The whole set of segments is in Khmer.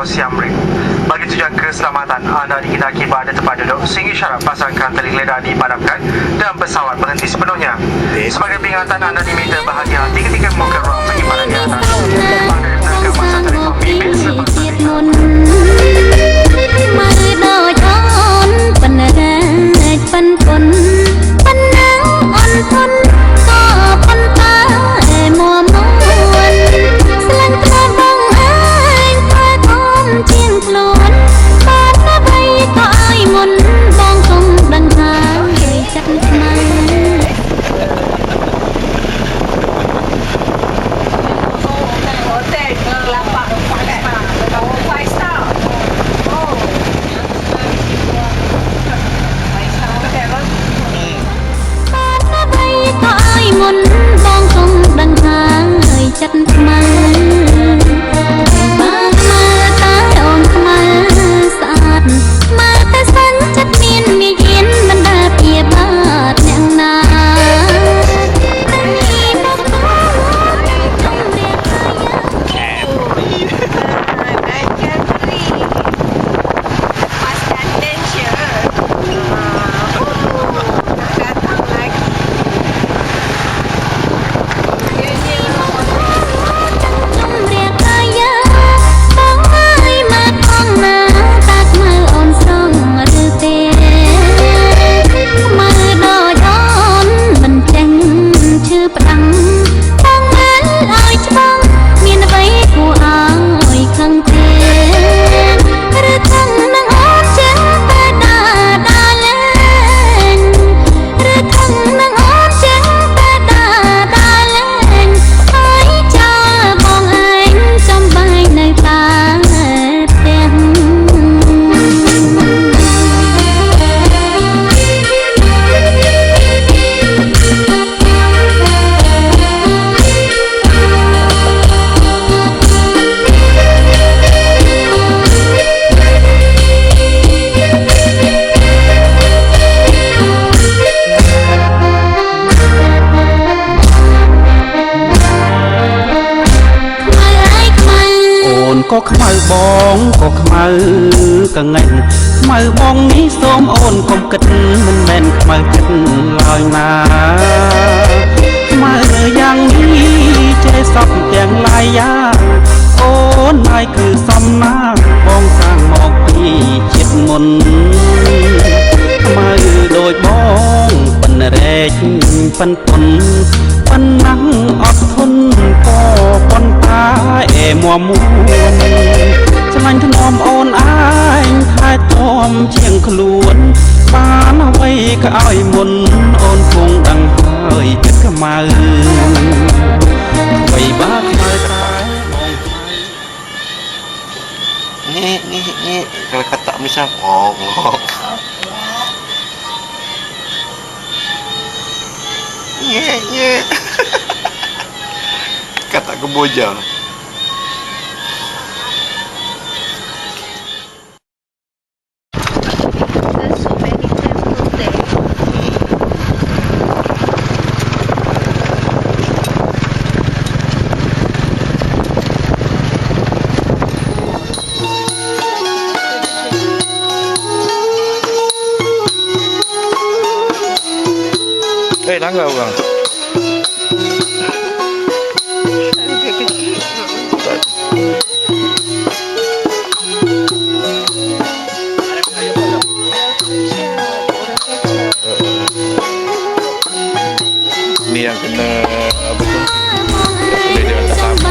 Siam Reap. Bagi tujuan keselamatan, anda dikendaki berada tempat duduk sehingga syarat pasangkan tali geledah dipadamkan dan pesawat berhenti sepenuhnya. Sebagai peringatan, anda diminta berhati-hati ketika membuka ruang penyimpanan di atas. Anda dibenarkan masa telefon bimbit selepasก็ខ្មៅបងក៏ខ្មៅកងែងខ្មៅបងនេះសូមអូនកុំគិតមិនមែនខ្មៅចិត្តឡើយណាខ្មៅយ៉ាងនេះចេះសពទាំងឡាយយ៉ាងអូនហើយគឺសំណាងបងសាងមកពីជាតិមុនខ្មៅដូចបងប៉ុនរែកប៉ុនពុនប៉ុណ្ណឹងអត់ធន់ក៏ប៉ុន្តែមួមួនឆ្លាញ់ធ្នមអូនឯងថែទាំជាងខ្លួនបានអ្វីក៏ឲ្យមុនអូនគង់ដឹងហើយចិត្តខ្មៅអ្វីបាខ្មៅត្រែបងខ្មៅនេះ kalau kata misal ngok kata keboja. Tangga bang. Ini yang kena apa tu? Dia tak tahu.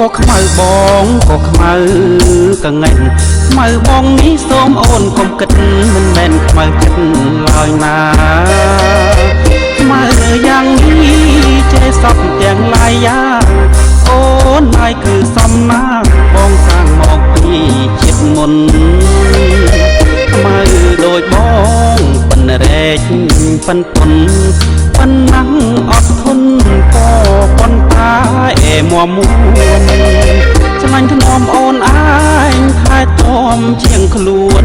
ก็ខ្មៅបងក៏ខ្មៅកងែងខ្មៅបងនេះសូមអូនកុំគិតមិនមែនខ្មៅចិត្តឡើយណាខ្មៅយ៉ាងនេះចេះសពទាំងឡាយយ៉ាងអូនហើយគឺសំណាងបងសាងមកពី ជាតិមុនខ្មៅដូចបងប៉ុនរែកប៉ុនពុនប៉ុណ្ណឹងអត់ធន់ក៏ប៉ុន្តែមួមួនឆ្លាញ់ធ្នមអូនឯងថែទាំជាងខ្លួន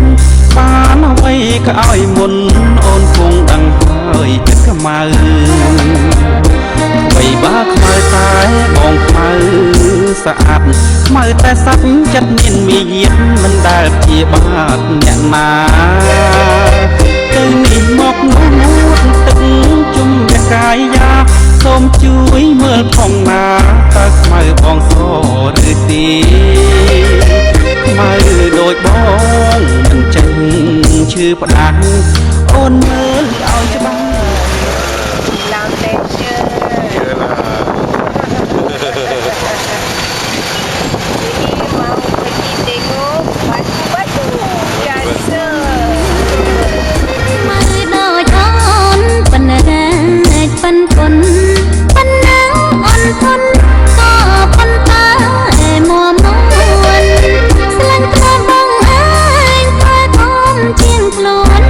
បានអ្វីក៏ឲ្យមុនអូនគង់ដឹងហើយចិត្តខ្មៅបីបាខ្មៅតែបងខ្មៅស្អាតខ្មៅតែសាច់ចិត្តមានមាយាទមិនដែលជាបាតអ្នកណាទៅនេះមកនោះនួនទឹកជុំរកាយយ៉ាសូមជួយមើលផងណាតើខ្មៅបងសឬទេខ្មៅដូចបងមិនចេញឈឺផ្ដាំអូនមើលឲ្យច្បាស់ Long tension. Jadi mau pergi tengok batu-batu biasa. មើលដូចអូនប៉ុណ្ណឹងប៉ុនពុនប៉ុណ្ណឹងអូនធន់ក៏ប៉ុន្តែមួមួនស្លាញ់ក្រាបងឯងតែធំជាងខ្លួន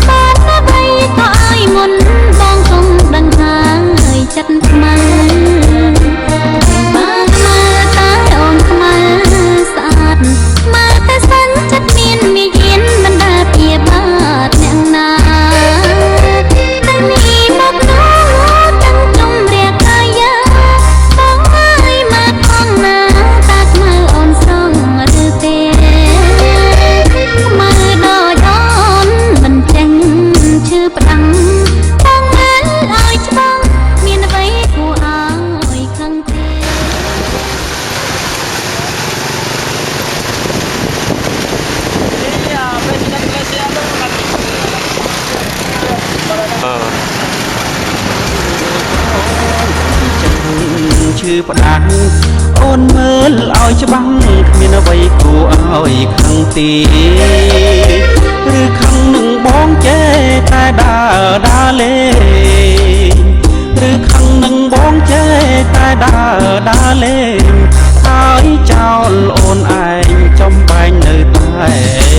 បានអ្វីក៏ឲ្យមុនបងគង់ដឹងហើយចិត្តខ្មៅបានមើលតែអូនខ្មៅស្អាតមើលតែស្វឹងចិត្តមានមាយានមិនដែលព្យាបាទអ្នកណាតែនេះមកនោះទាំងជុំរាកាយាបងហើយមកផងណាតាខ្មៅអូនស្រងឬទេខ្មៅដូចអូនមិនចេញឈឺផ្ដាំបងមើលឲ្យច្បាស់មានអ្វីគួរឲ្យខឹងទេ ឈឺផ្ដាំអូនមើលឲ្យច្បាស់គ្មានអ្វីគួរឲ្យខឹងទេឬខឹងនឹងបងចេតែដើរលេងឬខឹងនឹងបងចេតែដើរលេងហើយចោលអូនឯងចំបែងនៅតែ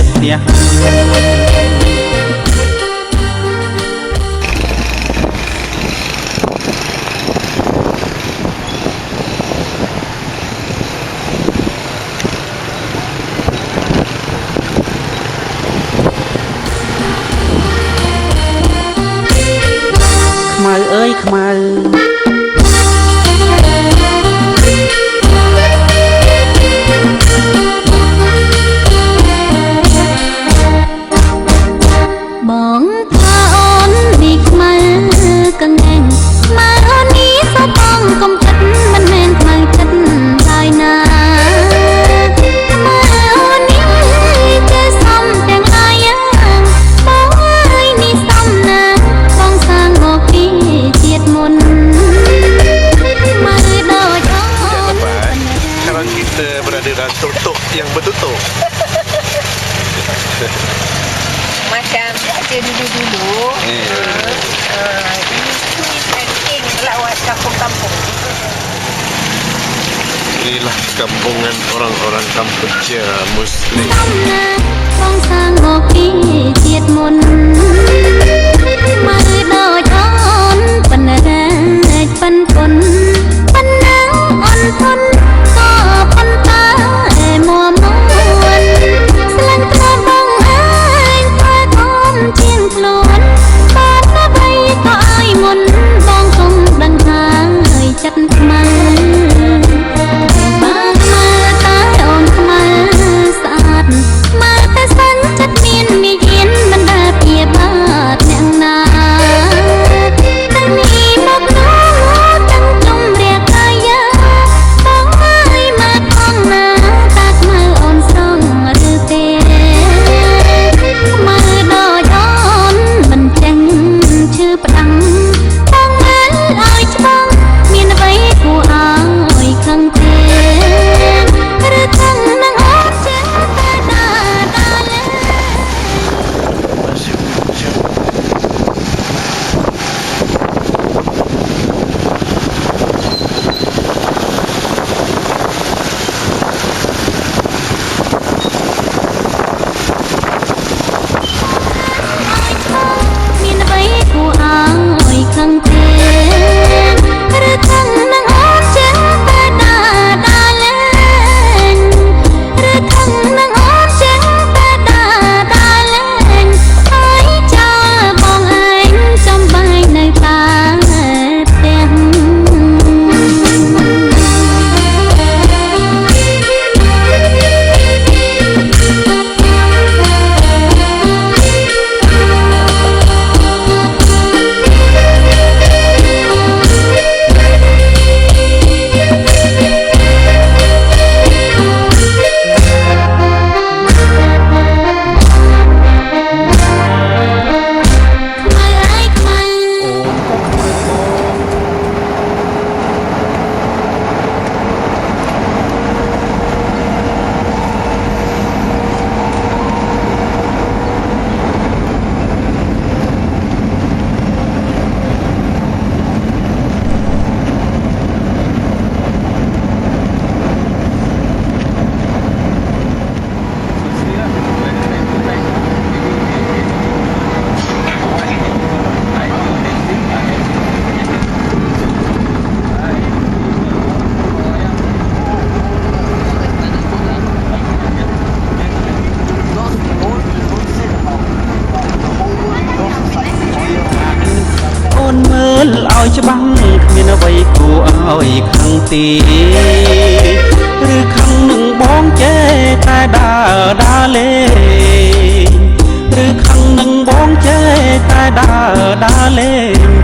ផ្ទះ ខ្មៅអើយខ្មៅ បងថាអូននេះខ្មៅកង្ហែងខ្មៅអូននេះសបងកុំគិតមិនមែនខ្មៅចិត្តហើយណាខ្មៅអូននេះចេះសំទាំងឡាយយ៉ាងបងអើយនេះសំណាបងសាងមកពីជាតិមុនខ្មៅដូចអូន Sekarang kita berada dalam tok-tok yang bertutup. Macam ada dulu-dulu. Ini ranking lawat kampung-kampung. Inilah kampungan orang-orang Kampuchea Muslim. សំណាបងសាងមកពីជាតិមុនមើលដូចអូនប៉ុណ្ណឹងប៉ុនពុនប៉ុណ្ណឹងអូនធន់ក៏ប៉ុន្តែមួមួនស្លាញ់ក្រាបងឯងតែធំជាងខ្លួនបានអ្វីក៏ឲ្យមុនបងគង់ដឹងហើយចិត្តខ្មៅ បានមើលតែអូនខ្មៅស្អាតមើលតែស្វឹងចិត្តមាន យខាងទីឬខាងនឹងបងចេតែដើរលេងឬខាងនឹងបងចេតែដើរលេង